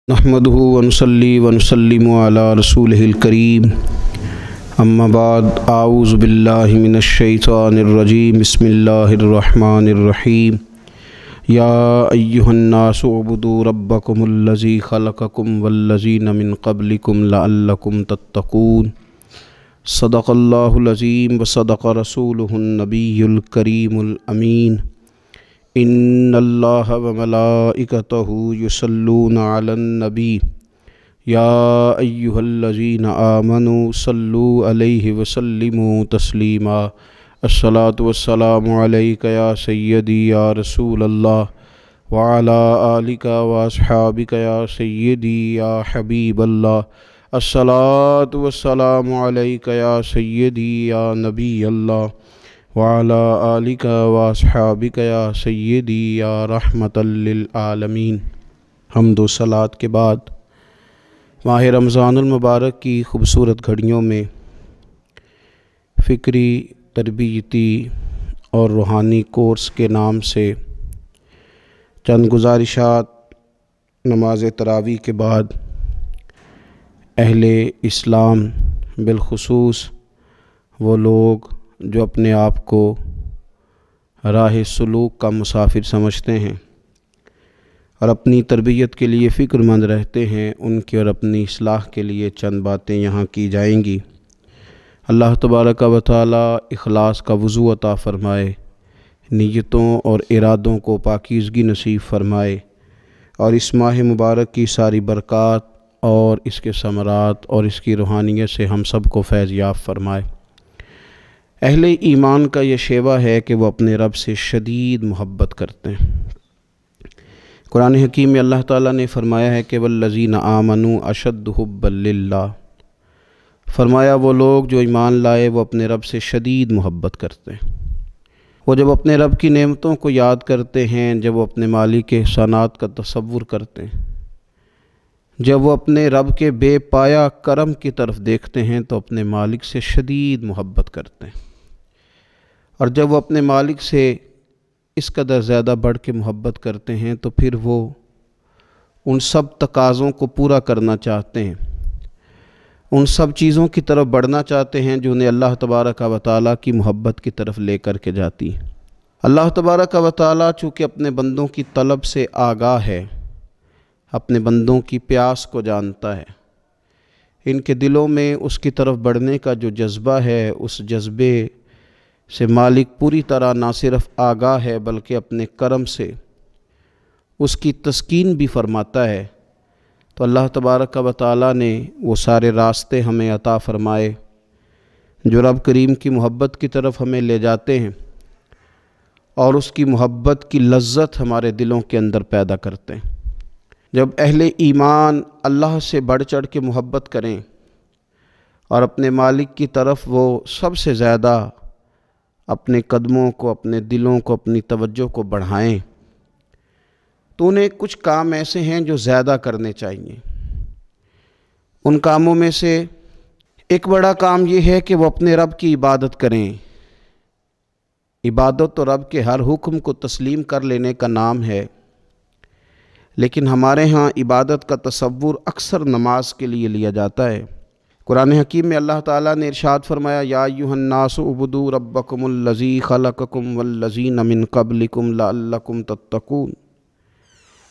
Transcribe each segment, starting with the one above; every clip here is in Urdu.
نحمده ونصلي ونسلم على رسوله الكريم اما بعد اعوذ باللہ من الشیطان الرجیم بسم اللہ الرحمن الرحیم یا ایہا الناس اعبدوا ربکم الذی خلقکم والذین من قبلکم لعلکم تتقون صدق اللہ العظیم وصدق رسولہ النبی الکریم الامین ان اللہ وملائکتہ یصلون علی النبی یا ایہا الذین آمنوا صلوا علیہ وسلموا تسلیما الصلاۃ والسلام علیک یا سیدی یا رسول اللہ وعلی آلک واصحابک یا سیدی یا حبیب اللہ الصلاۃ والسلام علیک یا سیدی یا نبی اللہ وعلی آلک واصحابک یا سیدی یا رحمۃ للعالمین۔ حمد و صلوات کے بعد ماہ رمضان المبارک کی خوبصورت گھڑیوں میں فکری، تربیتی اور روحانی کورس کے نام سے چند گزارشات نماز تراویح کے بعد اہل اسلام بالخصوص وہ لوگ جو اپنے آپ کو راہ سلوک کا مسافر سمجھتے ہیں اور اپنی تربیت کے لیے فکر مند رہتے ہیں، ان کی اور اپنی اصلاح کے لیے چند باتیں یہاں کی جائیں گی۔ اللہ تبارک و تعالی اخلاص کا وضو عطا فرمائے، نیتوں اور ارادوں کو پاکیزگی نصیب فرمائے اور اس ماہ مبارک کی ساری برکات اور اس کے ثمرات اور اس کی روحانیت سے ہم سب کو فیض یاب فرمائے۔ اہل ایمان کا یہ شیوہ ہے کہ وہ اپنے رب سے شدید محبت کرتے ہیں۔ قرآن حکیم میں اللہ تعالیٰ نے فرمایا ہے کہ والذین آمنوا اشد حبا للہ، فرمایا وہ لوگ جو ایمان لائے وہ اپنے رب سے شدید محبت کرتے ہیں۔ وہ جب اپنے رب کی نعمتوں کو یاد کرتے ہیں، جب وہ اپنے مالک کے احسانات کا تصور کرتے ہیں، جب وہ اپنے رب کے بے پایا کرم کی طرف دیکھتے ہیں تو اپنے مالک سے شدید محبت کرتے ہیں، اور جب وہ اپنے مالک سے اس قدر زیادہ بڑھ کے محبت کرتے ہیں تو پھر وہ ان سب تقاضوں کو پورا کرنا چاہتے ہیں، ان سب چیزوں کی طرف بڑھنا چاہتے ہیں جو انہیں اللہ تبارک و تعالیٰ کی محبت کی طرف لے کر کے جاتی ہیں۔ اللہ تبارک و تعالیٰ چونکہ اپنے بندوں کی طلب سے آگاہ ہے، اپنے بندوں کی پیاس کو جانتا ہے، ان کے دلوں میں اس کی طرف بڑھنے کا جو جذبہ ہے، اس جذبے سے مالک پوری طرح نہ صرف آگاہ ہے بلکہ اپنے کرم سے اس کی تسکین بھی فرماتا ہے۔ تو اللہ تبارک و تعالیٰ نے وہ سارے راستے ہمیں عطا فرمائے جو رب کریم کی محبت کی طرف ہمیں لے جاتے ہیں اور اس کی محبت کی لذت ہمارے دلوں کے اندر پیدا کرتے ہیں۔ جب اہل ایمان اللہ سے بڑھ چڑھ کے محبت کریں اور اپنے مالک کی طرف وہ سب سے زیادہ اپنے قدموں کو، اپنے دلوں کو، اپنی توجہ کو بڑھائیں تو انہیں کچھ کام ایسے ہیں جو زیادہ کرنے چاہیے۔ ان کاموں میں سے ایک بڑا کام یہ ہے کہ وہ اپنے رب کی عبادت کریں۔ عبادت تو رب کے ہر حکم کو تسلیم کر لینے کا نام ہے، لیکن ہمارے ہاں عبادت کا تصور اکثر نماز کے لیے لیا جاتا ہے۔ قرآن حکیم میں اللہ تعالیٰ نے ارشاد فرمایا یا ایھا الناس اعبدوا ربکم الذی خلقکم والذین من قبلکم لعلکم تتقون،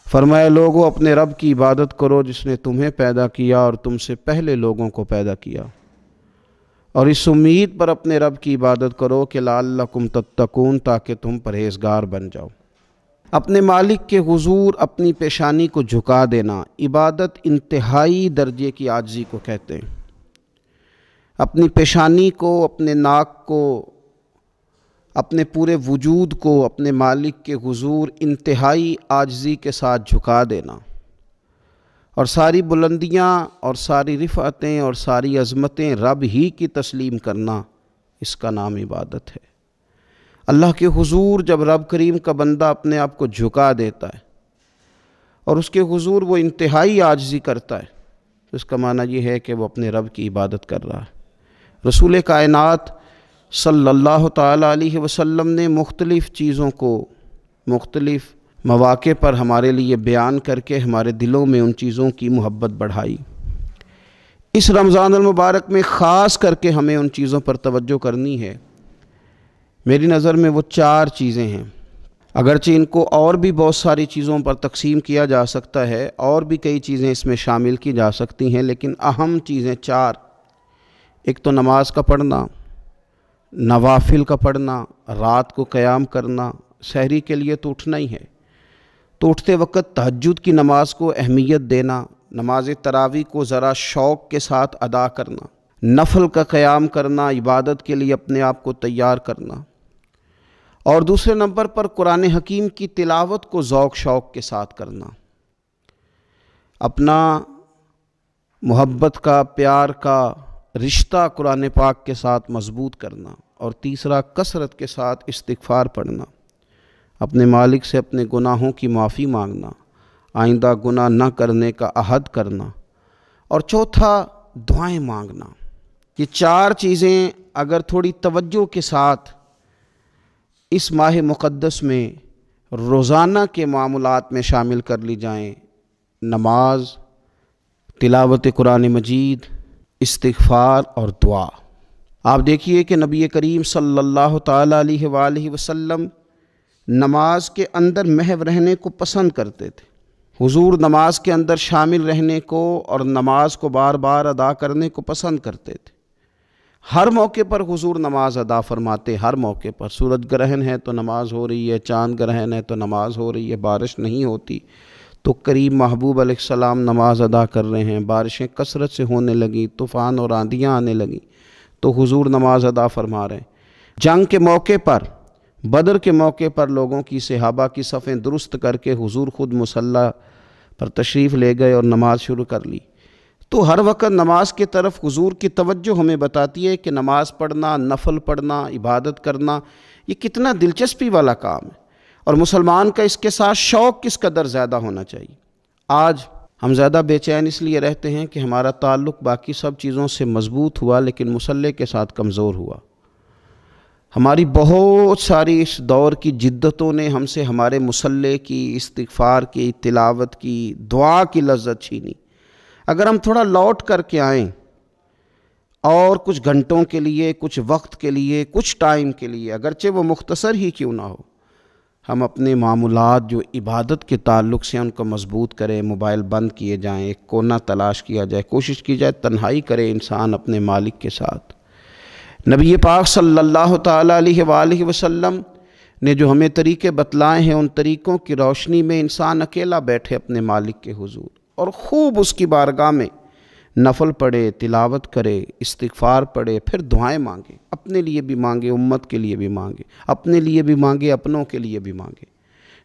فرمایا لوگو اپنے رب کی عبادت کرو جس نے تمہیں پیدا کیا اور تم سے پہلے لوگوں کو پیدا کیا، اور اس امید پر اپنے رب کی عبادت کرو کہ لعلکم تتقون، تاکہ تم پرہیزگار بن جاؤ۔ اپنے مالک کے حضور اپنی پیشانی کو جھکا دینا عبادت انتہائی درجے کی عاجزی کو کہتے ہیں۔ اپنی پیشانی کو، اپنے ناک کو، اپنے پورے وجود کو اپنے مالک کے حضور انتہائی عاجزی کے ساتھ جھکا دینا اور ساری بلندیاں اور ساری رفعتیں اور ساری عظمتیں رب ہی کی تسلیم کرنا، اس کا نام عبادت ہے۔ اللہ کے حضور جب رب کریم کا بندہ اپنے آپ کو جھکا دیتا ہے اور اس کے حضور وہ انتہائی عاجزی کرتا ہے تو اس کا معنی یہ ہے کہ وہ اپنے رب کی عبادت کر رہا ہے۔ رسول کائنات صلی اللہ تعالیٰ علیہ وسلم نے مختلف چیزوں کو، مختلف مواقع پر ہمارے لیے بیان کر کے ہمارے دلوں میں ان چیزوں کی محبت بڑھائی۔ اس رمضان المبارک میں خاص کر کے ہمیں ان چیزوں پر توجہ کرنی ہے۔ میری نظر میں وہ 4 چیزیں ہیں، اگرچہ ان کو اور بھی بہت ساری چیزوں پر تقسیم کیا جا سکتا ہے، اور بھی کئی چیزیں اس میں شامل کی جا سکتی ہیں، لیکن اہم چیزیں 4۔ ایک تو نماز کا پڑھنا، نوافل کا پڑھنا، رات کو قیام کرنا، سحری کے لیے تو اٹھنا ہی ہے، تو اٹھتے وقت تہجد کی نماز کو اہمیت دینا، نماز تراویح کو ذرا شوق کے ساتھ ادا کرنا، نفل کا قیام کرنا، عبادت کے لیے اپنے آپ کو تیار کرنا، اور دوسرے نمبر پر قرآن حکیم کی تلاوت کو ذوق شوق کے ساتھ کرنا، اپنا محبت کا، پیار کا رشتہ قرآن پاک کے ساتھ مضبوط کرنا، اور تیسرا کثرت کے ساتھ استغفار پڑھنا، اپنے مالک سے اپنے گناہوں کی معافی مانگنا، آئندہ گناہ نہ کرنے کا عہد کرنا، اور چوتھا دعائیں مانگنا۔ یہ 4 چیزیں اگر تھوڑی توجہ کے ساتھ اس ماہ مقدس میں روزانہ کے معاملات میں شامل کر لی جائیں، نماز، تلاوت قرآن مجید، استغفار اور دعا۔ آپ دیکھیے کہ نبی کریم صلی اللہ تعالیٰ علیہ وآلہ وسلم نماز کے اندر محو رہنے کو پسند کرتے تھے۔ حضور نماز کے اندر شامل رہنے کو اور نماز کو بار بار ادا کرنے کو پسند کرتے تھے۔ ہر موقع پر حضور نماز ادا فرماتے، ہر موقع پر۔ سورج گرہن ہے تو نماز ہو رہی ہے، چاند گرہن ہے تو نماز ہو رہی ہے، بارش نہیں ہوتی تو کریم محبوب علیہ السلام نماز ادا کر رہے ہیں، بارشیں کثرت سے ہونے لگیں، طوفان اور آندیاں آنے لگیں تو حضور نماز ادا فرما رہے ہیں۔ جنگ کے موقع پر، بدر کے موقع پر لوگوں کی، صحابہ کی صفیں درست کر کے حضور خود مصلی پر تشریف لے گئے اور نماز شروع کر لی۔ تو ہر وقت نماز کی طرف حضور کی توجہ ہمیں بتاتی ہے کہ نماز پڑھنا، نفل پڑھنا، عبادت کرنا یہ کتنا دلچسپی والا کام ہے، اور مسلمان کا اس کے ساتھ شوق کس قدر زیادہ ہونا چاہیے۔ آج ہم زیادہ بے چین اس لیے رہتے ہیں کہ ہمارا تعلق باقی سب چیزوں سے مضبوط ہوا لیکن مصلی کے ساتھ کمزور ہوا۔ ہماری بہت ساری اس دور کی جدتوں نے ہم سے ہمارے مصلی کی، استغفار کی، تلاوت کی، دعا کی لذت چھینی۔ اگر ہم تھوڑا لوٹ کر کے آئیں اور کچھ گھنٹوں کے لیے، کچھ وقت کے لیے، کچھ ٹائم کے لیے، اگرچہ وہ مختصر ہی کیوں نہ ہو، ہم اپنے معمولات جو عبادت کے تعلق سے ان کو مضبوط کریں، موبائل بند کیے جائیں، ایک کونا تلاش کیا جائے، کوشش کی جائے تنہائی کرے انسان اپنے مالک کے ساتھ۔ نبی پاک صلی اللہ تعالیٰ علیہ وآلہ وسلم نے جو ہمیں طریقے بتلائے ہیں، ان طریقوں کی روشنی میں انسان اکیلا بیٹھے اپنے مالک کے حضور اور خوب اس کی بارگاہ میں نفل پڑھے، تلاوت کرے، استغفار پڑھے، پھر دعائیں مانگے، اپنے لیے بھی مانگے، امت کے لیے بھی مانگے، اپنے لیے بھی مانگے، اپنوں کے لیے بھی مانگے،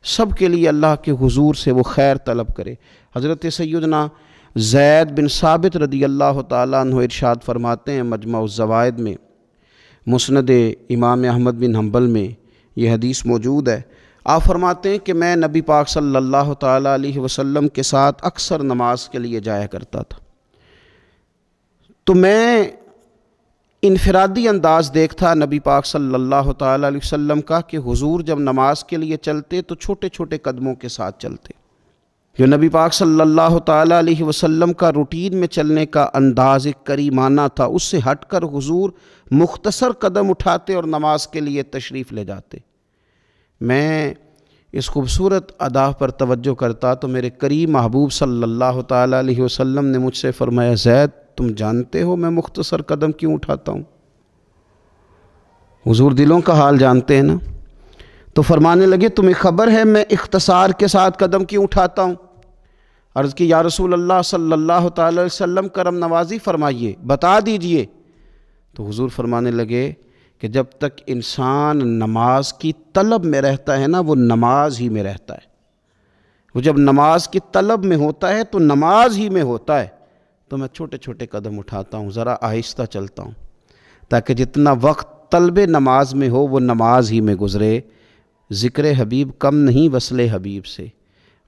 سب کے لیے اللہ کے حضور سے وہ خیر طلب کرے۔ حضرت سیدنا زید بن ثابت رضی اللہ تعالیٰ عنہ ارشاد فرماتے ہیں، مجمع الزوائد میں، مسند امام احمد بن حنبل میں یہ حدیث موجود ہے۔ آپ فرماتے ہیں کہ میں نبی پاک صلی اللہ تعالیٰ علیہ وسلم کے ساتھ اکثر نماز کے لیے جایا کرتا تھا، تو میں انفرادی انداز دیکھتا نبی پاک صلی اللہ تعالیٰ علیہ وسلم کا کہ حضور جب نماز کے لیے چلتے تو چھوٹے چھوٹے قدموں کے ساتھ چلتے۔ جو نبی پاک صلی اللہ تعالیٰ علیہ وسلم کا روٹین میں چلنے کا انداز ایک کریمانہ تھا، اس سے ہٹ کر حضور مختصر قدم اٹھاتے اور نماز کے لیے تشریف لے جاتے۔ میں اس خوبصورت ادا پر توجہ کرتا تو میرے کریم محبوب صلی اللہ تعالیٰ علیہ وسلم نے مجھ سے فرمایا، زید تم جانتے ہو میں مختصر قدم کیوں اٹھاتا ہوں؟ حضور دلوں کا حال جانتے ہیں نا، تو فرمانے لگے تمہیں خبر ہے میں اختصار کے ساتھ قدم کیوں اٹھاتا ہوں؟ عرض کی یا رسول اللہ صلی اللہ تعالی علیہ وسلم کرم نوازی فرمائیے، بتا دیجئے۔ تو حضور فرمانے لگے کہ جب تک انسان نماز کی طلب میں رہتا ہے نا، وہ نماز ہی میں رہتا ہے۔ وہ جب نماز کی طلب میں ہوتا ہے تو نماز ہی میں ہوتا ہے۔ تو میں چھوٹے چھوٹے قدم اٹھاتا ہوں، ذرا آہستہ چلتا ہوں، تاکہ جتنا وقت طلب نماز میں ہو وہ نماز ہی میں گزرے۔ ذکر حبیب کم نہیں وصل حبیب سے،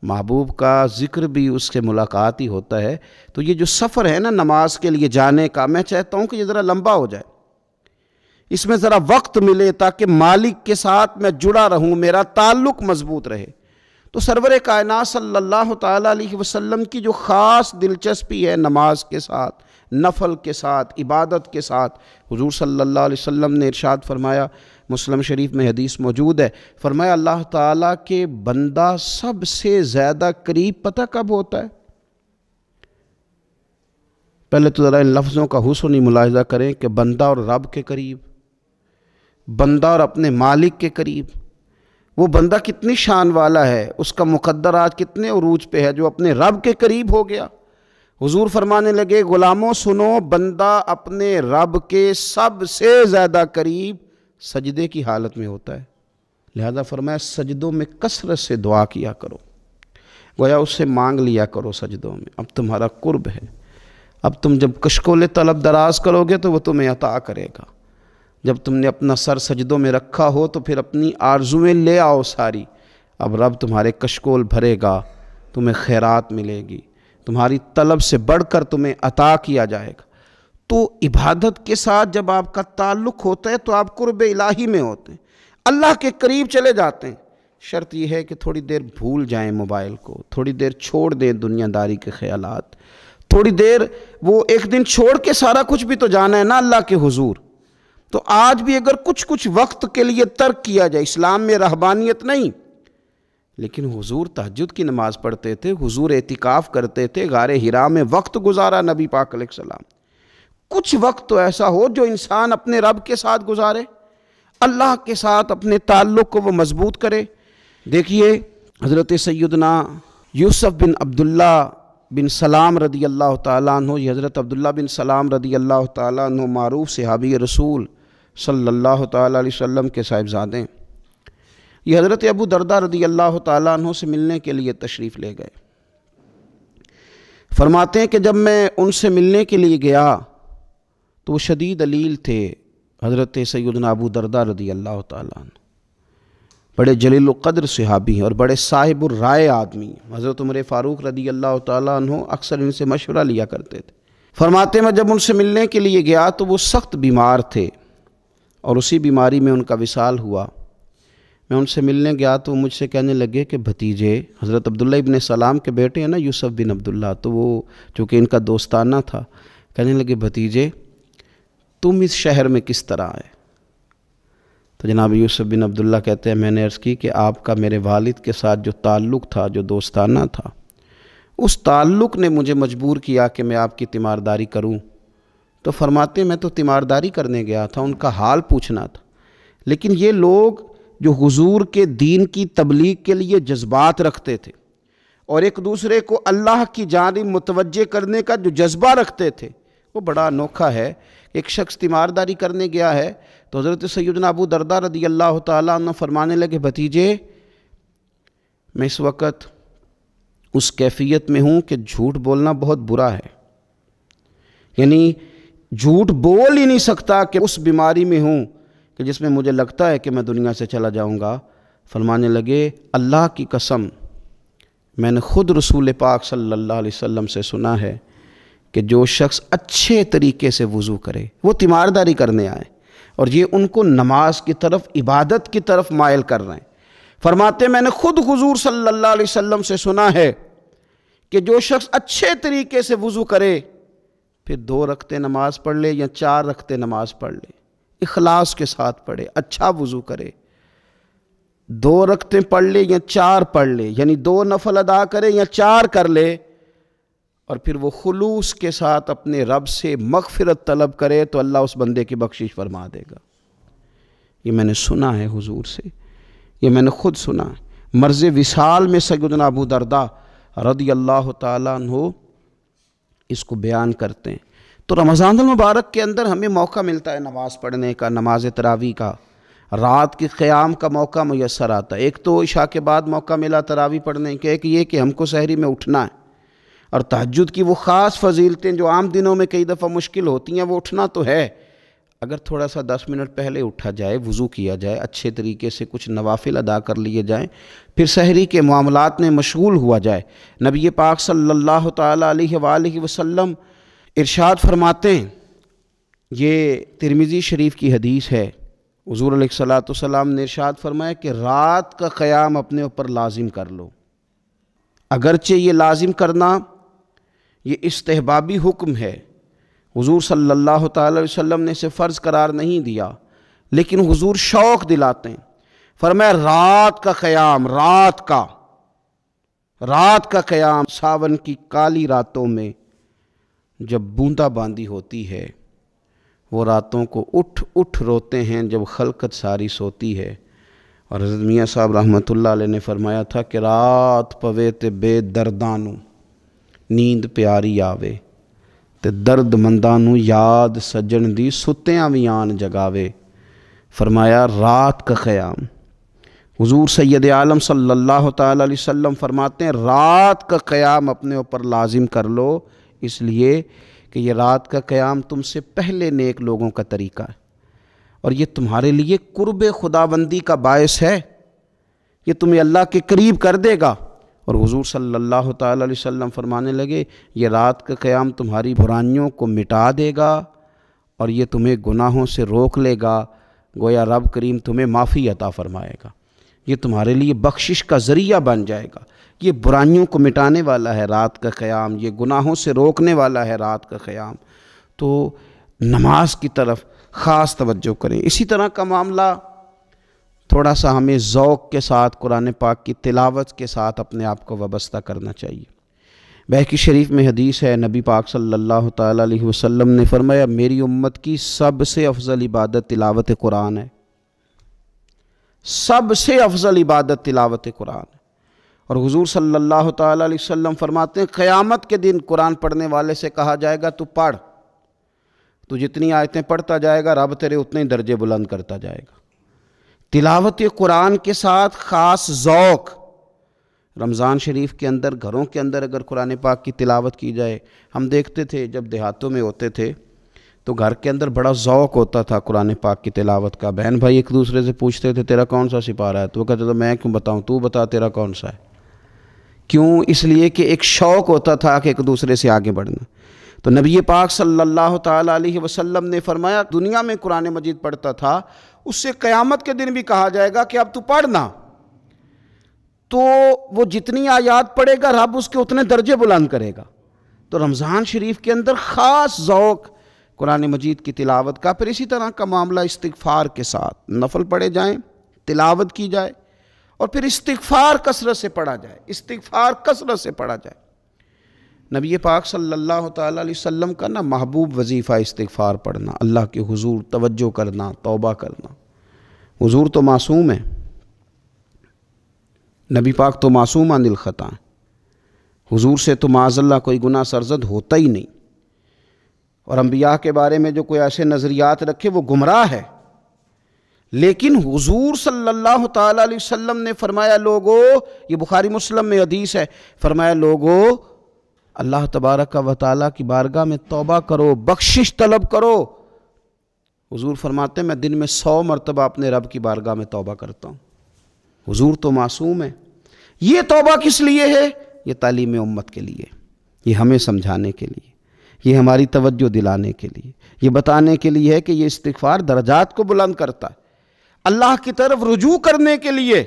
محبوب کا ذکر بھی اس سے ملاقات ہی ہوتا ہے۔ تو یہ جو سفر ہے نا نماز کے لیے جانے کا، میں چاہتا ہوں کہ یہ ذرا لمبا ہو جائے، اس میں ذرا وقت ملے تاکہ مالک کے ساتھ میں جڑا رہوں، میرا تعلق مضبوط رہے۔ تو سرور کائنات صلی اللہ تعالیٰ علیہ وسلم کی جو خاص دلچسپی ہے نماز کے ساتھ، نفل کے ساتھ، عبادت کے ساتھ، حضور صلی اللہ علیہ وسلم نے ارشاد فرمایا، مسلم شریف میں حدیث موجود ہے، فرمایا اللہ تعالیٰ کے بندہ سب سے زیادہ قریب پتہ کب ہوتا ہے؟ پہلے تو ذرا ان لفظوں کا حسن ملاحظہ کریں کہ بندہ اور رب کے قریب، بندہ اور اپنے مالک کے قریب، وہ بندہ کتنی شان والا ہے، اس کا مقدر آج کتنے عروج پہ ہے جو اپنے رب کے قریب ہو گیا۔ حضور فرمانے لگے غلاموں سنو، بندہ اپنے رب کے سب سے زیادہ قریب سجدے کی حالت میں ہوتا ہے، لہذا فرمایا سجدوں میں کثرت سے دعا کیا کرو، گویا اس سے مانگ لیا کرو سجدوں میں، اب تمہارا قرب ہے، اب تم جب کشکول طلب دراز کرو گے تو وہ تمہیں عطا کرے گا، جب تم نے اپنا سر سجدوں میں رکھا ہو تو پھر اپنی آرزویں لے آؤ ساری، اب رب تمہارے کشکول بھرے گا، تمہیں خیرات ملے گی، تمہاری طلب سے بڑھ کر تمہیں عطا کیا جائے گا۔ تو عبادت کے ساتھ جب آپ کا تعلق ہوتا ہے تو آپ قرب الہی میں ہوتے ہیں، اللہ کے قریب چلے جاتے ہیں۔ شرط یہ ہے کہ تھوڑی دیر بھول جائیں موبائل کو، تھوڑی دیر چھوڑ دیں دنیا داری کے خیالات، تھوڑی دیر وہ ایک دن چھوڑ کے سارا کچھ بھی تو جانا ہے نا اللہ کے حضور۔ تو آج بھی اگر کچھ وقت کے لیے ترک کیا جائے، اسلام میں رہبانیت نہیں، لیکن حضور تہجد کی نماز پڑھتے تھے، حضور اعتکاف کرتے تھے، غار حرا میں وقت گزارا نبی پاک علیہ السلام۔ کچھ وقت تو ایسا ہو جو انسان اپنے رب کے ساتھ گزارے، اللہ کے ساتھ اپنے تعلق کو وہ مضبوط کرے۔ دیکھیے حضرت سیدنا یوسف بن عبداللہ بن سلام رضی اللہ تعالیٰ عنہ، یہ حضرت عبداللہ بن سلام رضی اللہ تعالیٰ عنہ معروف صحابی رسول صلی اللہ تعالیٰ علیہ وسلم کے صاحبزادے ہیں۔ یہ حضرت ابو درداء رضی اللہ تعالیٰ عنہ سے ملنے کے لیے تشریف لے گئے۔ فرماتے ہیں کہ جب میں ان سے ملنے کے لیے گیا تو وہ شدید علیل تھے، حضرت سیدنا ابو درداء رضی اللہ تعالیٰ عنہ بڑے جلیل القدر صحابی ہیں اور بڑے صاحب الرائے آدمی ہیں۔ حضرت عمر فاروق رضی اللہ تعالیٰ عنہ اکثر ان سے مشورہ لیا کرتے تھے۔ فرماتے ہیں میں جب ان سے ملنے کے لیے گیا تو وہ سخت بیمار تھے اور اسی بیماری میں ان کا وصال ہوا۔ میں ان سے ملنے گیا تو مجھ سے کہنے لگے کہ بھتیجے، حضرت عبداللہ ابن سلام کے بیٹے ہیں نا یوسف بن عبداللہ، تو وہ چونکہ ان کا دوستانہ تھا، کہنے لگے بھتیجے تم اس شہر میں کس طرح آئے؟ تو جناب یوسف بن عبداللہ کہتے ہیں میں نے عرض کی کہ آپ کا میرے والد کے ساتھ جو تعلق تھا، جو دوستانہ تھا، اس تعلق نے مجھے مجبور کیا کہ میں آپ کی تیمارداری کروں۔ تو فرماتے میں تو تیمارداری کرنے گیا تھا، ان کا حال پوچھنا تھا، لیکن یہ لوگ جو حضور کے دین کی تبلیغ کے لیے جذبات رکھتے تھے اور ایک دوسرے کو اللہ کی جانب متوجہ کرنے کا جو جذبہ رکھتے تھے، وہ بڑا انوکھا ہے۔ ایک شخص تیمارداری کرنے گیا ہے تو حضرت سیدنا ابو درداء رضی اللہ تعالیٰ عنہ فرمانے لگے بھتیجے میں اس وقت اس کیفیت میں ہوں کہ جھوٹ بولنا بہت برا ہے، یعنی جھوٹ بول ہی نہیں سکتا کہ اس بیماری میں ہوں کہ جس میں مجھے لگتا ہے کہ میں دنیا سے چلا جاؤں گا۔ فرمانے لگے اللہ کی قسم میں نے خود رسول پاک صلی اللہ علیہ وسلم سے سنا ہے کہ جو شخص اچھے طریقے سے وضو کرے، وہ تیمارداری کرنے آئے اور یہ ان کو نماز کی طرف، عبادت کی طرف مائل کر رہے ہیں۔ فرماتے میں نے خود حضور صلی اللہ علیہ وسلم سے سنا ہے کہ جو شخص اچھے طریقے سے وضو کرے پھر 2 رکعتیں نماز پڑھ لے یا 4 رکعتیں نماز پڑھ لے، اخلاص کے ساتھ پڑھے، اچھا وضو کرے، 2 رکعتیں پڑھ لے یا 4 پڑھ لے، یعنی 2 نفل ادا کرے یا 4 کر لے، اور پھر وہ خلوص کے ساتھ اپنے رب سے مغفرت طلب کرے تو اللہ اس بندے کی بخشش فرما دے گا۔ یہ میں نے سنا ہے حضور سے، یہ میں نے خود سنا ہے۔ مرض وصال میں سیدنا ابو درداء رضی اللہ تعالیٰ عنہ اس کو بیان کرتے ہیں۔ تو رمضان المبارک کے اندر ہمیں موقع ملتا ہے نماز پڑھنے کا، نماز تراویح کا، رات کی قیام کا موقع میسر آتا ہے۔ ایک تو عشاء کے بعد موقع ملا تراویح پڑھنے کے، ایک یہ کہ ہم کو سحری میں اٹھنا ہے، اور تہجد کی وہ خاص فضیلتیں جو عام دنوں میں کئی دفعہ مشکل ہوتی ہیں وہ اٹھنا تو ہے۔ اگر تھوڑا سا 10 منٹ پہلے اٹھا جائے، وضو کیا جائے، اچھے طریقے سے کچھ نوافل ادا کر لیے جائیں، پھر سحری کے معاملات میں مشغول ہوا جائے۔ نبی پاک صلی اللہ تعالیٰ علیہ وآلہ وسلم ارشاد فرماتے ہیں، یہ ترمذی شریف کی حدیث ہے، حضور علیہ الصلوۃ والسلام نے ارشاد فرمایا کہ رات کا قیام اپنے اوپر لازم کر لو۔ اگرچہ یہ لازم کرنا یہ استحبابی حکم ہے، حضور صلی اللہ تعالی علیہ وسلم نے اسے فرض قرار نہیں دیا، لیکن حضور شوق دلاتے ہیں۔ فرمایا رات کا قیام، رات کا قیام، ساون کی کالی راتوں میں جب بوندا باندی ہوتی ہے، وہ راتوں کو اٹھ اٹھ روتے ہیں جب خلقت ساری سوتی ہے۔ اور حضرت میاں صاحب رحمۃ اللہ علیہ نے فرمایا تھا کہ رات پوے تے بے دردانو نیند پیاری آوے، تے درد مندانو یاد سجن دی ستیاں وی آن جگاوے۔ فرمایا رات کا قیام، حضور سید عالم صلی اللہ تعالی علیہ وسلم فرماتے ہیں رات کا قیام اپنے اوپر لازم کر لو، اس لیے کہ یہ رات کا قیام تم سے پہلے نیک لوگوں کا طریقہ ہے، اور یہ تمہارے لیے قرب خداوندی کا باعث ہے، یہ تمہیں اللہ کے قریب کر دے گا۔ اور حضور صلی اللہ تعالی علیہ وسلم فرمانے لگے یہ رات کا قیام تمہاری برائیوں کو مٹا دے گا اور یہ تمہیں گناہوں سے روک لے گا، گویا رب کریم تمہیں معافی عطا فرمائے گا، یہ تمہارے لیے بخشش کا ذریعہ بن جائے گا۔ یہ برائیوں کو مٹانے والا ہے رات کا قیام، یہ گناہوں سے روکنے والا ہے رات کا قیام۔ تو نماز کی طرف خاص توجہ کریں۔ اسی طرح کا معاملہ تھوڑا سا ہمیں ذوق کے ساتھ قرآن پاک کی تلاوت کے ساتھ اپنے آپ کو وابستہ کرنا چاہیے۔ بہقی شریف میں حدیث ہے، نبی پاک صلی اللہ تعالی علیہ وسلم نے فرمایا میری امت کی سب سے افضل عبادت تلاوت قرآن ہے، سب سے افضل عبادت تلاوت قرآن ہے۔ اور حضور صلی اللہ تعالی علیہ وسلم فرماتے ہیں قیامت کے دن قرآن پڑھنے والے سے کہا جائے گا تو پڑھ، تو جتنی آیتیں پڑھتا جائے گا رب تیرے اتنے درجے بلند کرتا جائے گا۔ تلاوت قرآن کے ساتھ خاص ذوق، رمضان شریف کے اندر گھروں کے اندر اگر قرآن پاک کی تلاوت کی جائے، ہم دیکھتے تھے جب دیہاتوں میں ہوتے تھے تو گھر کے اندر بڑا ذوق ہوتا تھا قرآن پاک کی تلاوت کا۔ بہن بھائی ایک دوسرے سے پوچھتے تھے تیرا کون سا سپارہ ہے، تو وہ کہتے تھے میں کیوں بتاؤں، تو بتا تیرا کون سا ہے۔ کیوں؟ اس لیے کہ ایک شوق ہوتا تھا کہ ایک دوسرے سے آگے بڑھنا۔ تو نبی پاک صلی اللہ تعالی علیہ وسلم نے فرمایا دنیا میں قرآن مجید پڑھتا تھا، اس سے قیامت کے دن بھی کہا جائے گا کہ اب تو پڑھنا، تو وہ جتنی آیات پڑھے گا رب اس کے اتنے درجے بلند کرے گا۔ تو رمضان شریف کے اندر خاص ذوق قرآن مجید کی تلاوت کا۔ پھر اسی طرح کا معاملہ استغفار کے ساتھ، نفل پڑھے جائیں، تلاوت کی جائے، اور پھر استغفار کثرت سے پڑھا جائے، استغفار کثرت سے پڑھا جائے۔ نبی پاک صلی اللہ تعالی علیہ وسلم کا محبوب وظیفہ استغفار پڑھنا، اللہ کے حضور توجہ کرنا، توبہ کرنا۔ حضور تو معصوم ہے، نبی پاک تو معصوم عن الخطا ہے، حضور سے تو معاذ اللہ کوئی گناہ سرزد ہوتا ہی نہیں۔ اور انبیاء کے بارے میں جو کوئی ایسے نظریات رکھے وہ گمراہ ہے، لیکن حضور صلی اللہ تعالی علیہ وسلم نے فرمایا لوگو، یہ بخاری مسلم میں حدیث ہے، فرمایا لوگو اللہ تبارک و تعالیٰ کی بارگاہ میں توبہ کرو، بخشش طلب کرو۔ حضور فرماتے ہیں میں دن میں 100 مرتبہ اپنے رب کی بارگاہ میں توبہ کرتا ہوں۔ حضور تو معصوم ہے۔ یہ توبہ کس لیے ہے؟ یہ تعلیم امت کے لیے، یہ ہمیں سمجھانے کے لیے، یہ ہماری توجہ دلانے کے لیے، یہ بتانے کے لیے ہے کہ یہ استغفار درجات کو بلند کرتا ہے۔ اللہ کی طرف رجوع کرنے کے لیے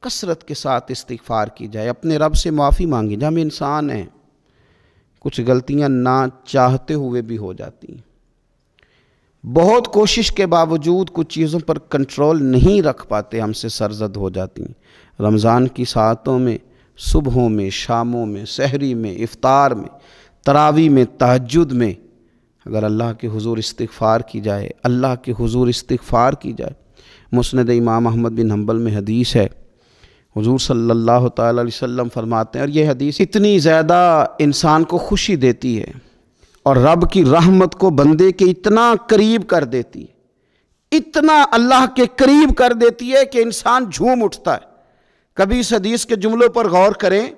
کثرت کے ساتھ استغفار کی جائے، اپنے رب سے معافی مانگی جائے۔ ہم انسان ہیں، کچھ غلطیاں نہ چاہتے ہوئے بھی ہو جاتی ہیں، بہت کوشش کے باوجود کچھ چیزوں پر کنٹرول نہیں رکھ پاتے، ہم سے سرزد ہو جاتی ہیں۔ رمضان کی ساعتوں میں، صبحوں میں، شاموں میں، سحری میں، افطار میں، تراویح میں، تہجد میں اگر اللہ کے حضور استغفار کی جائے، اللہ کے حضور استغفار کی جائے۔ مسند امام احمد بن حنبل میں حدیث ہے، حضور صلی اللہ تعالی علیہ وسلم فرماتے ہیں، اور یہ حدیث اتنی زیادہ انسان کو خوشی دیتی ہے اور رب کی رحمت کو بندے کے اتنا قریب کر دیتی ہے، اتنا اللہ کے قریب کر دیتی ہے کہ انسان جھوم اٹھتا ہے۔ کبھی اس حدیث کے جملوں پر غور کریں،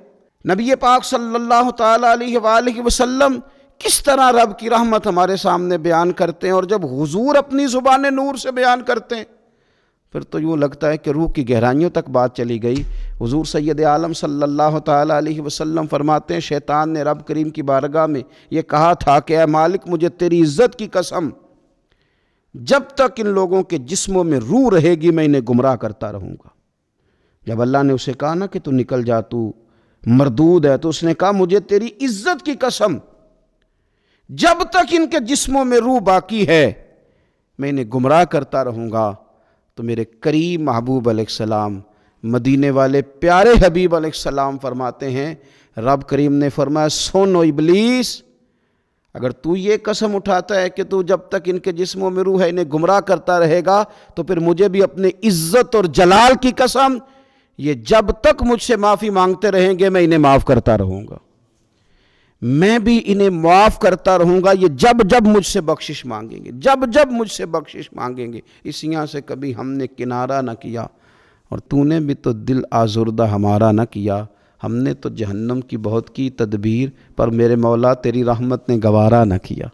نبی پاک صلی اللہ تعالی علیہ وآلہ وسلم کس طرح رب کی رحمت ہمارے سامنے بیان کرتے ہیں، اور جب حضور اپنی زبان نور سے بیان کرتے ہیں پھر تو یوں لگتا ہے کہ روح کی گہرائیوں تک بات چلی گئی۔ حضور سید عالم صلی اللہ تعالی علیہ وسلم فرماتے ہیں شیطان نے رب کریم کی بارگاہ میں یہ کہا تھا کہ اے مالک مجھے تیری عزت کی قسم، جب تک ان لوگوں کے جسموں میں روح رہے گی میں انہیں گمراہ کرتا رہوں گا۔ جب اللہ نے اسے کہا نا کہ تو نکل جا، تو مردود ہے۔ تو اس نے کہا مجھے تیری عزت کی قسم، جب تک ان کے جسموں میں روح باقی ہے میں انہیں گمراہ کرتا رہوں گا۔ تو میرے قریب محبوب علیہ السلام، مدینے والے پیارے حبیب علیہ السلام فرماتے ہیں، رب کریم نے فرمایا سنو ابلیس، اگر تو یہ قسم اٹھاتا ہے کہ تو جب تک ان کے جسموں میں روح ہے انہیں گمراہ کرتا رہے گا، تو پھر مجھے بھی اپنے عزت اور جلال کی قسم، یہ جب تک مجھ سے معافی مانگتے رہیں گے میں انہیں معاف کرتا رہوں گا، میں بھی انہیں معاف کرتا رہوں گا، یہ جب جب مجھ سے بخشش مانگیں گے، جب جب مجھ سے بخشش مانگیں گے۔ اس یہاں سے کبھی ہم نے کنارہ نہ کیا، اور تو نے بھی تو دل آزردہ ہمارا نہ کیا، ہم نے تو جہنم کی بہت کی تدبیر، پر میرے مولا تیری رحمت نے گوارا نہ کیا۔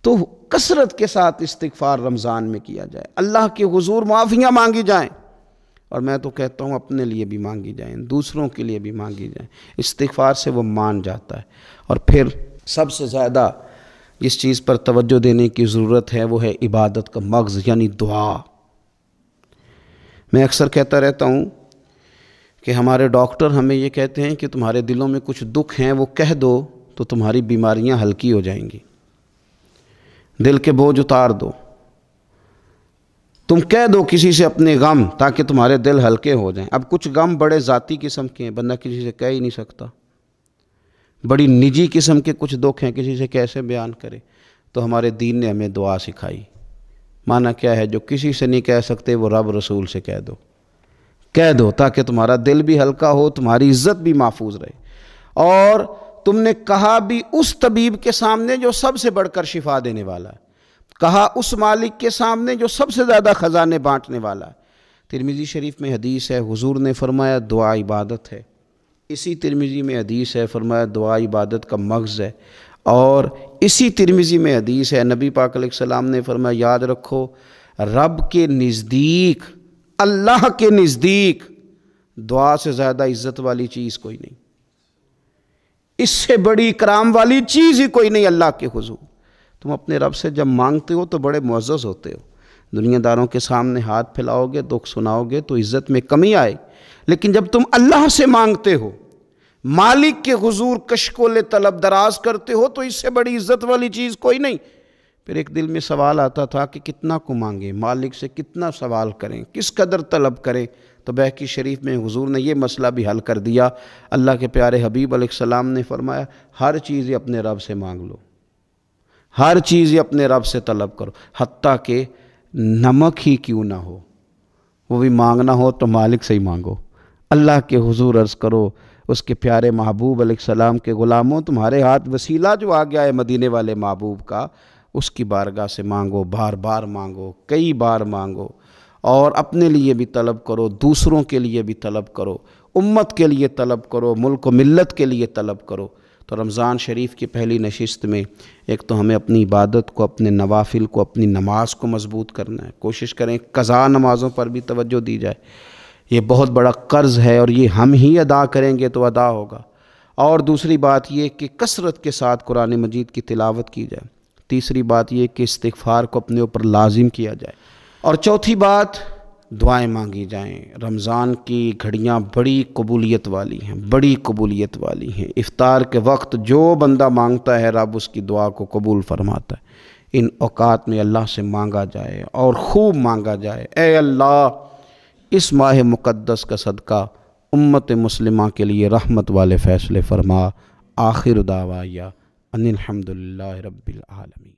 تو کثرت کے ساتھ استغفار رمضان میں کیا جائے، اللہ کے حضور معافیاں مانگی جائیں، اور میں تو کہتا ہوں اپنے لیے بھی مانگی جائیں، دوسروں کے لیے بھی مانگی جائیں۔ استغفار سے وہ مان جاتا ہے۔ اور پھر سب سے زیادہ جس چیز پر توجہ دینے کی ضرورت ہے وہ ہے عبادت کا مغز، یعنی دعا۔ میں اکثر کہتا رہتا ہوں کہ ہمارے ڈاکٹر ہمیں یہ کہتے ہیں کہ تمہارے دلوں میں کچھ دکھ ہیں وہ کہہ دو تو تمہاری بیماریاں ہلکی ہو جائیں گی، دل کے بوجھ اتار دو، تم کہہ دو کسی سے اپنے غم تاکہ تمہارے دل ہلکے ہو جائیں۔ اب کچھ غم بڑے ذاتی قسم کے ہیں، بندہ کسی سے کہہ ہی نہیں سکتا، بڑی نجی قسم کے کچھ دکھ ہیں، کسی سے کیسے بیان کرے؟ تو ہمارے دین نے ہمیں دعا سکھائی۔ معنی کیا ہے؟ جو کسی سے نہیں کہہ سکتے وہ رب رسول سے کہہ دو تاکہ تمہارا دل بھی ہلکا ہو، تمہاری عزت بھی محفوظ رہے۔ اور تم نے کہا بھی اس طبیب کے سامنے جو سب سے بڑھ کر شفا دینے والا ہے، کہا اس مالک کے سامنے جو سب سے زیادہ خزانے بانٹنے والا ہے۔ ترمذی شریف میں حدیث ہے، حضور نے فرمایا دعا عبادت ہے۔ اسی ترمذی میں حدیث ہے، فرمایا دعا عبادت کا مغز ہے۔ اور اسی ترمذی میں حدیث ہے، نبی پاک علیہ السلام نے فرمایا یاد رکھو رب کے نزدیک، اللہ کے نزدیک دعا سے زیادہ عزت والی چیز کوئی نہیں، اس سے بڑی اکرام والی چیز ہی کوئی نہیں اللہ کے حضور۔ تم اپنے رب سے جب مانگتے ہو تو بڑے معزز ہوتے ہو، دنیا داروں کے سامنے ہاتھ پھیلاؤ گے، دکھ سناؤ گے تو عزت میں کمی آئے، لیکن جب تم اللہ سے مانگتے ہو، مالک کے حضور کشکول طلب دراز کرتے ہو، تو اس سے بڑی عزت والی چیز کوئی نہیں۔ پھر ایک دل میں سوال آتا تھا کہ کتنا کو مانگیں، مالک سے کتنا سوال کریں، کس قدر طلب کریں؟ تو بہقی شریف میں حضور نے یہ مسئلہ بھی حل کر دیا۔ اللہ کے پیارے حبیب علیہ السلام نے فرمایا ہر چیز اپنے رب سے مانگ لو، ہر چیز اپنے رب سے طلب کرو، حتیٰ کہ نمک ہی کیوں نہ ہو، وہ بھی مانگنا ہو تو مالک سے ہی مانگو۔ اللہ کے حضور عرض کرو اس کے پیارے محبوب علیہ السلام کے غلاموں، تمہارے ہاتھ وسیلہ جو آ گیا ہے مدینے والے محبوب کا، اس کی بارگاہ سے مانگو، بار بار مانگو، کئی بار مانگو، اور اپنے لیے بھی طلب کرو، دوسروں کے لیے بھی طلب کرو، امت کے لیے طلب کرو، ملک و ملت کے لیے طلب کرو۔ تو رمضان شریف کی پہلی نشست میں ایک تو ہمیں اپنی عبادت کو، اپنے نوافل کو، اپنی نماز کو مضبوط کرنا ہے، کوشش کریں قضا نمازوں پر بھی توجہ دی جائے، یہ بہت بڑا قرض ہے اور یہ ہم ہی ادا کریں گے تو ادا ہوگا۔ اور دوسری بات یہ کہ کثرت کے ساتھ قرآن مجید کی تلاوت کی جائے۔ تیسری بات یہ کہ استغفار کو اپنے اوپر لازم کیا جائے۔ اور چوتھی بات دعائیں مانگی جائیں۔ رمضان کی گھڑیاں بڑی قبولیت والی ہیں، بڑی قبولیت والی ہیں۔ افطار کے وقت جو بندہ مانگتا ہے رب اس کی دعا کو قبول فرماتا ہے۔ ان اوقات میں اللہ سے مانگا جائے اور خوب مانگا جائے، اے اللہ اس ماہ مقدس کا صدقہ امت مسلمہ کے لیے رحمت والے فیصلے فرما۔ آخر دعوایا ان الحمدللہ رب العالمین۔